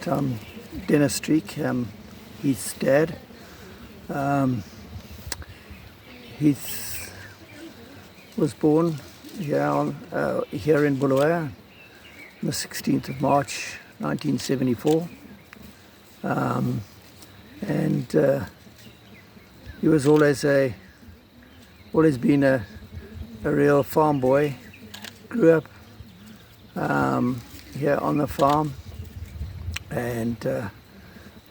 right, I'm Denis Heath's dad. Heath was born here in Bulawayo on the 16th of March 1974. And he was always been a real farm boy. Grew up here on the farm, and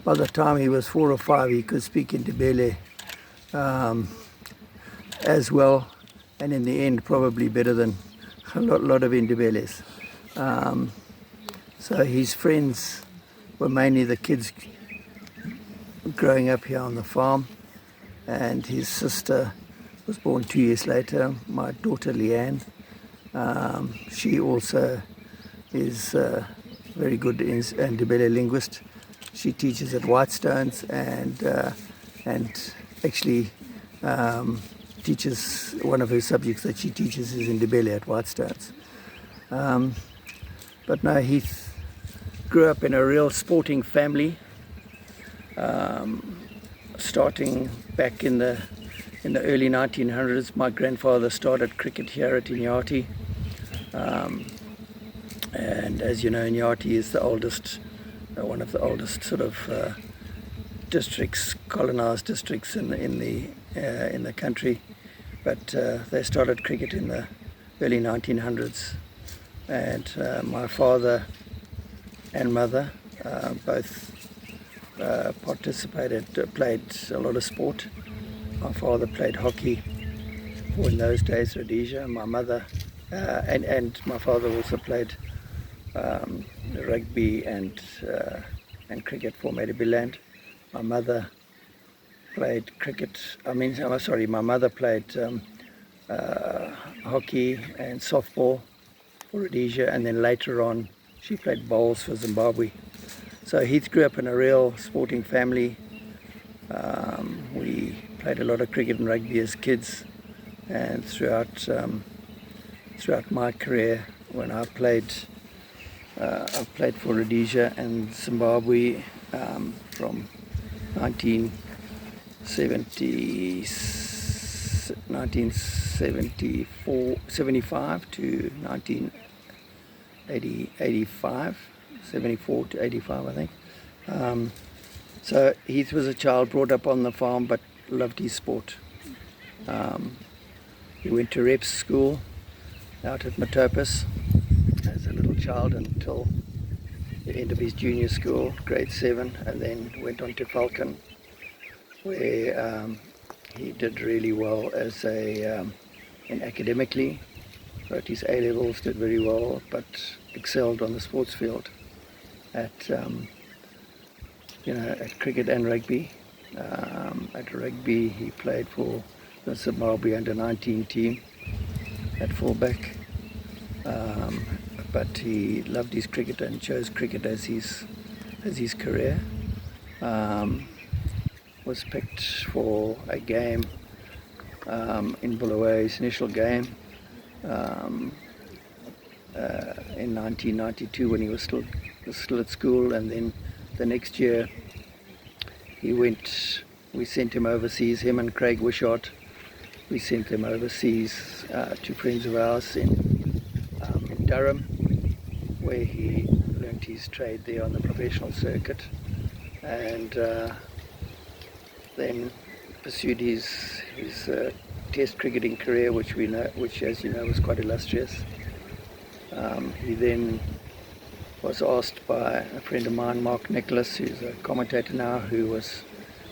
by the time he was 4 or 5 he could speak Ndebele as well, and in the end probably better than a lot of Ndebeles. So his friends were mainly the kids growing up here on the farm, and his sister was born 2 years later, my daughter Leanne. She also is very good in Ndebele linguist. She teaches at Whitestones and actually teaches, one of her subjects that she teaches is Ndebele at Whitestones. But no, Heath grew up in a real sporting family, starting back in the early 1900s. My grandfather started cricket here at Inyati. And as you know, Inyati is the oldest, one of the oldest sort of districts, colonized districts in the country. But they started cricket in the early 1900s, and my father and mother both played a lot of sport. My father played hockey, or in those days Rhodesia. My mother and my father also played rugby and cricket for Medibiland. My mother played cricket. My mother played hockey and softball for Rhodesia, and then later on she played bowls for Zimbabwe. So Heath grew up in a real sporting family. We played a lot of cricket and rugby as kids, and throughout my career, when I played for Rhodesia and Zimbabwe from 1975 to 1985, 74 to 85, I think. So Heath was a child brought up on the farm but loved his sport. He went to Reps school out at Matopus as a little child until the end of his junior school, grade 7, and then went on to Falcon, where he did really well as academically. Wrote his A-levels, did very well, but excelled on the sports field at cricket and rugby. At rugby, he played for the Zimbabwe under-19 team at fullback, but he loved his cricket and chose cricket as his career. Was picked for a game in Bulawayo, his initial game in 1992 when he was still at school, and then the next year we sent him overseas, him and Craig Wishart. We sent them overseas to friends of ours in Durham, where he learnt his trade there on the professional circuit, and then pursued his Test cricketing career, which as you know was quite illustrious. He then was asked by a friend of mine, Mark Nicholas, who's a commentator now, who was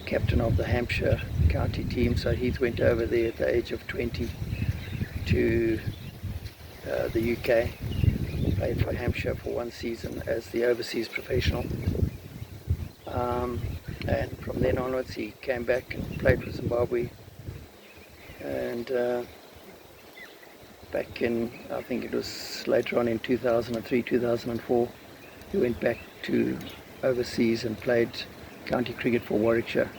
captain of the Hampshire county team. So Heath went over there at the age of 20 to the UK, played for Hampshire for one season as the overseas professional. And from then onwards he came back and played for Zimbabwe, and back in, I think it was later on in 2003, 2004, he went back to overseas and played county cricket for Warwickshire.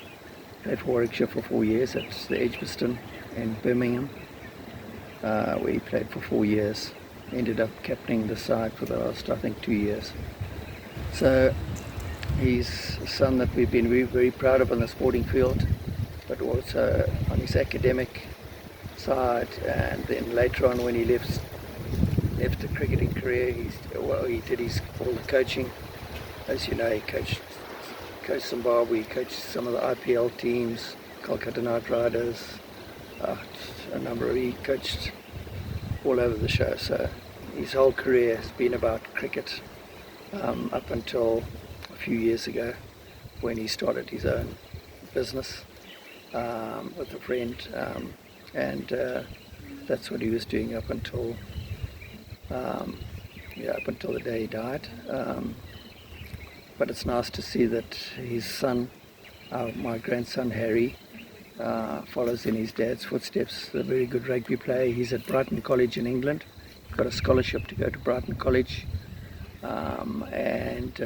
Played for Warwickshire for 4 years at the Edgbaston in Birmingham, where he played for 4 years. Ended up captaining the side for the last, I think, 2 years. So He's a son that we've been very, very proud of on the sporting field, but also on his academic side. And then later on, when he left a cricketing career, he did all the coaching. As you know, he coached Zimbabwe, coached some of the IPL teams, Kolkata Knight Riders, he coached all over the show. So his whole career has been about cricket, up until a few years ago when he started his own business with a friend, and that's what he was doing up until the day he died. But it's nice to see that his son, my grandson Harry, follows in his dad's footsteps. A very good rugby player. He's at Brighton College in England. Got a scholarship to go to Brighton College, and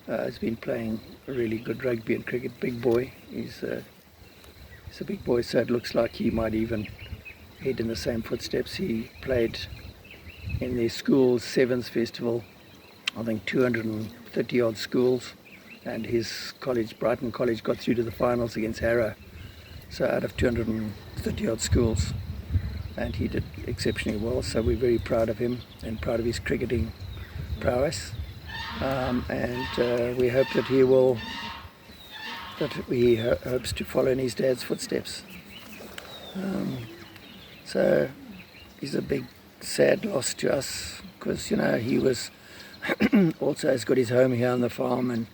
has been playing really good rugby and cricket. Big boy. He's a big boy, so it looks like he might even head in the same footsteps. He played in their school's Sevens Festival, I think 230 odd schools, and his college, Brighton College, got through to the finals against Harrow. So out of 230 odd schools, and he did exceptionally well. So we're very proud of him and proud of his cricketing prowess, and we hope that he hopes to follow in his dad's footsteps. So he's a big sad loss to us, because he was also has got his home here on the farm and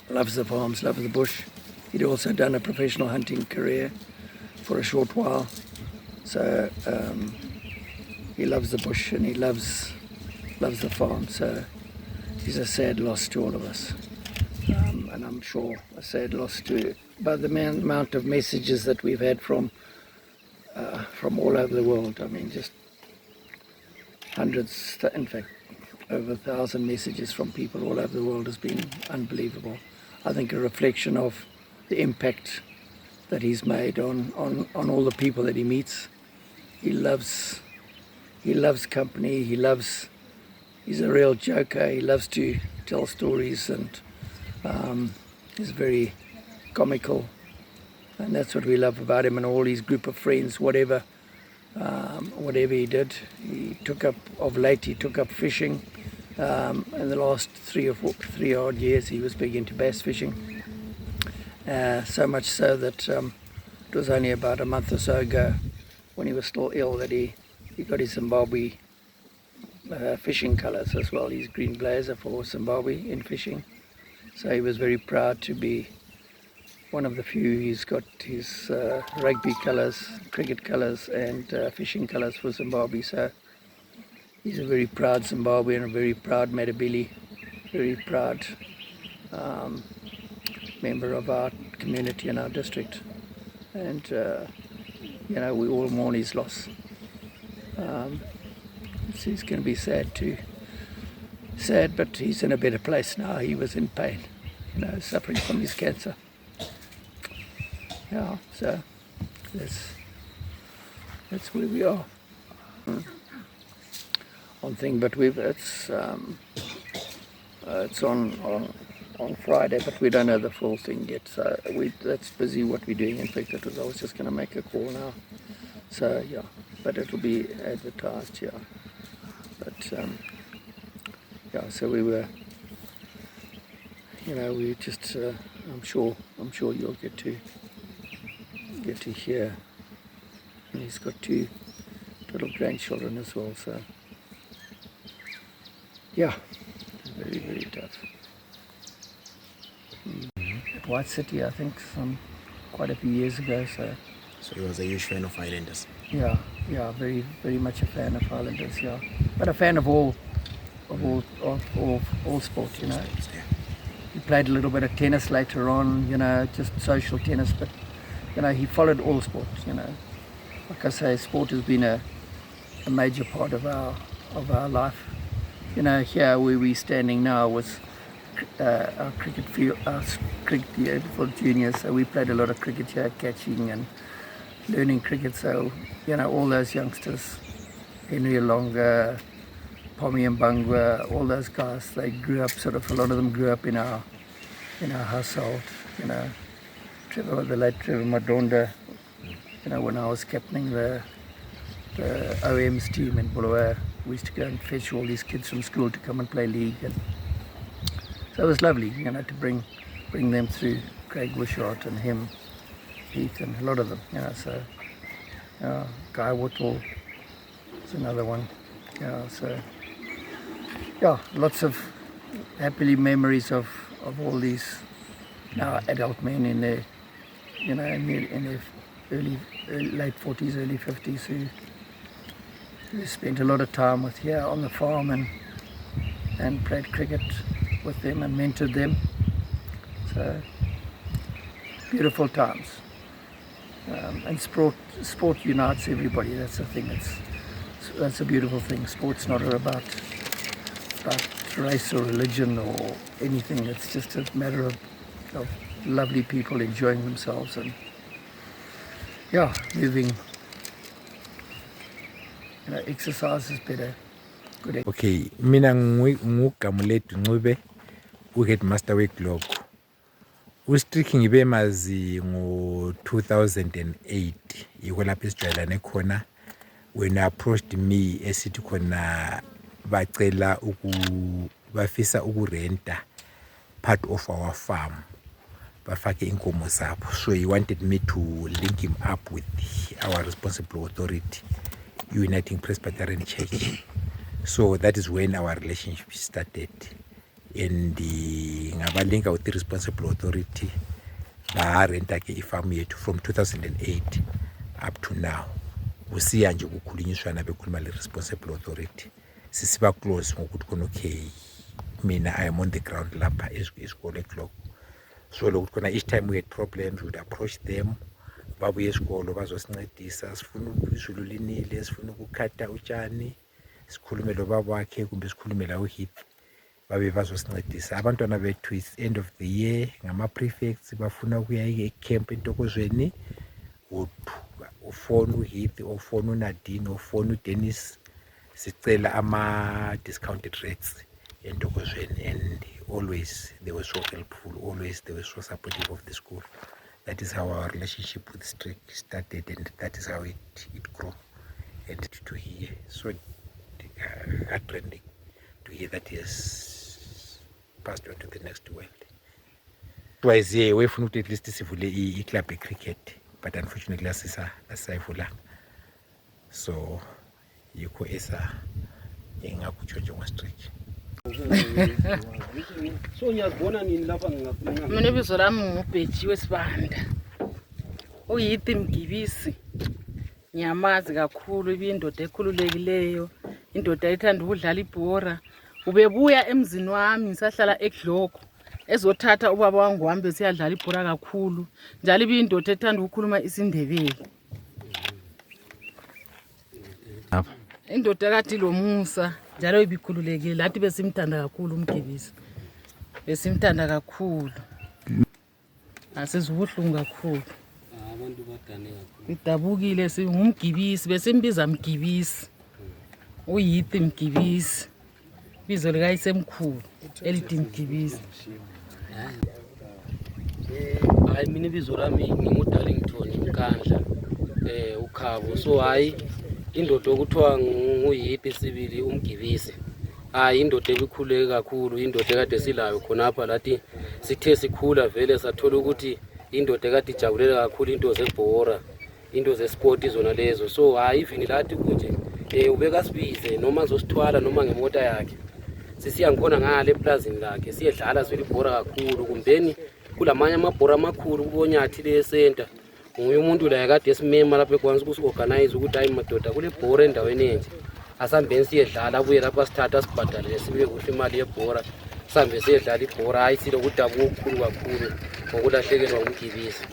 loves the farms, loves the bush. He'd also done a professional hunting career for a short while, so he loves the bush and he loves the farm. So he's a sad loss to all of us, and I'm sure a sad loss to by the amount of messages that we've had from all over the world. I mean, just hundreds, in fact over 1,000 messages from people all over the world has been unbelievable. I think a reflection of the impact that he's made on all the people that he meets. He loves company. He's a real joker. He loves to tell stories, and he's very comical, and that's what we love about him and all his group of friends. Whatever he did, he took up fishing. In the last 3 odd years, he was big into bass fishing. So much so that it was only about a month or so ago, when he was still ill, that he got his Zimbabwe fishing colours as well, his green blazer for Zimbabwe in fishing. So he was very proud to be one of the few. He's got his rugby colours, cricket colours, and fishing colours for Zimbabwe. So he's a very proud Zimbabwean, a very proud Matabele, very proud member of our community and our district. And we all mourn his loss. It's going to be sad too. Sad, but he's in a better place now. He was in pain, suffering from his cancer. Yeah, so that's where we are. On thing, but it's on Friday, but we don't know the full thing yet. So that's busy what we're doing. In fact, I was just going to make a call now. So yeah, but it'll be advertised. Yeah, but yeah. So we were, we just. I'm sure you'll get to hear. And he's got 2 little grandchildren as well. So yeah, very, very tough. At White City, I think, quite a few years ago. So he was a huge fan of Highlanders. Yeah, very, very much a fan of Highlanders. Yeah, but a fan of all sport. He played a little bit of tennis later on. Just social tennis, but he followed all sports. Like I say, sport has been a major part of our life. Here where we're standing now was our cricket field, our cricket for juniors. So we played a lot of cricket here, catching and learning cricket. So all those youngsters, Henry Alonga, Pommy and Bangwa, all those guys, they grew up a lot of them grew up in our household, you know. The late Trevor Madonda, you know, when I was captaining the OM's team in Bulawayo, we used to go and fetch all these kids from school to come and play league, and so it was lovely, you know, to bring them through. Craig Wishart and him, Heath, and a lot of them, you know. So Guy Whittle is another one, you know. So yeah, lots of happily memories of all these now adult men in their, you know, in their late 40s, early 50s who spent a lot of time with here on the farm and played cricket with them and mentored them. So beautiful times. And sport unites everybody. That's the thing. That's a beautiful thing. Sport's not about race or religion or anything. It's just a matter of lovely people enjoying themselves and moving. You know, exercise is better. Good. Okay, mina nguGamulethu Ncube, uheadmaster weGlobe. Ustricky ngibe mazi ngo-2008 yiko lapho esijwayelane khona when approached me esithi khona bacela bafisa ukurenta part of our farm bafake inkomo zabo. So he wanted me to link him up with our responsible authority, Uniting Presbyterian Church. So that is when our relationship started. And ngabalinka with the responsible authority barenta ke ifarm yethu from 2008 up to now. Usiya nje ukukhulunyiswana bekhuluma le responsible authority. Sisiba close ngokuthi khona okay, mina I am on the ground lapha esikole eClock. So lokuthi khona each time we had problems we would approach them. Babuye esikolo bazosincedisa, sifuna izulu linile, sifuna ukukhatha utshani, sikhulume lo baba wakhe kumbe sikhulume la uHeath. Babe bazosincedisa abantwana bethu is end of the year ngama-prefects bafuna ukuya e-camp entokozweni, ufone uHeath ufone uNadine ufone uDenis sicela ama-discounted rates entokozweni, and always they were so helpful, always they were so supportive of the school. That is how our relationship with Strick started, and that is how it grew and to hear so heartrending to hear that he has passed on to the next world. Twice a way from at least sivule club cricket, but unfortunately asayivula. So yikho esa engakutshotsho ngastretch. So ngiyazibona nini lapha ngingafuna. Mina ibizo lami ngubheji wesibanda. uHeath Mgibisi. Ngiyamazi kakhulu ibindoda ekhululekileyo, indoda ethanda ukudlala ibhora. Ubebuya emzini wami ngisahlala eGloko ezothatha ubaba wangu wambe siyadlala ibhora kakhulu, njalo ibindoda ethanda ukukhuluma isiNdebele. Indoda kade lomusa njalo ibikhululekile, lathi besimthanda kakhulu uMgibisi. Besimthanda kakhulu. Asizibuhlungu kakhulu. Abantu badane kakhulu. Idabukile singumgibisi, besimbiza Mgibisi. uHeath Mgibisi. Bizo likayisemkhulu elithi Mgibisi. Hayi mina ibizo lami nginguDarlington Nkandla uKhabo. So hayi indoda okuthiwa nguHeath sibili uMgibisi. Hayi indoda ebikhuleke kakhulu, indoda kade silayo khonapha lathi sithe sikhula vele sathola ukuthi indoda kade ijabulela kakhulu into zebhora, into zesport izona lezo. So hayi even lathi kunje ubeka sibize noma ngizosithwala noma ngemota yakhe. Sisiya ngibona ngale eplazini lakhe siyedlala sivele ibhora kakhulu, kumbeni kulamanye amabhora amakhulu kubonyathi le center. Nguye umuntu la kade esimema lapha ekwanza ukusorganize ukuthi hayi madoda kule bhora endaweni enje asambeni siyedlala abuye lapha sithatha sibhadale sibuye kuhle imali yebhora sambe siyedlala ibhora. Hayi silo kudabuka okukhulu kakhulu ngokulahlekelwa uMgibisi.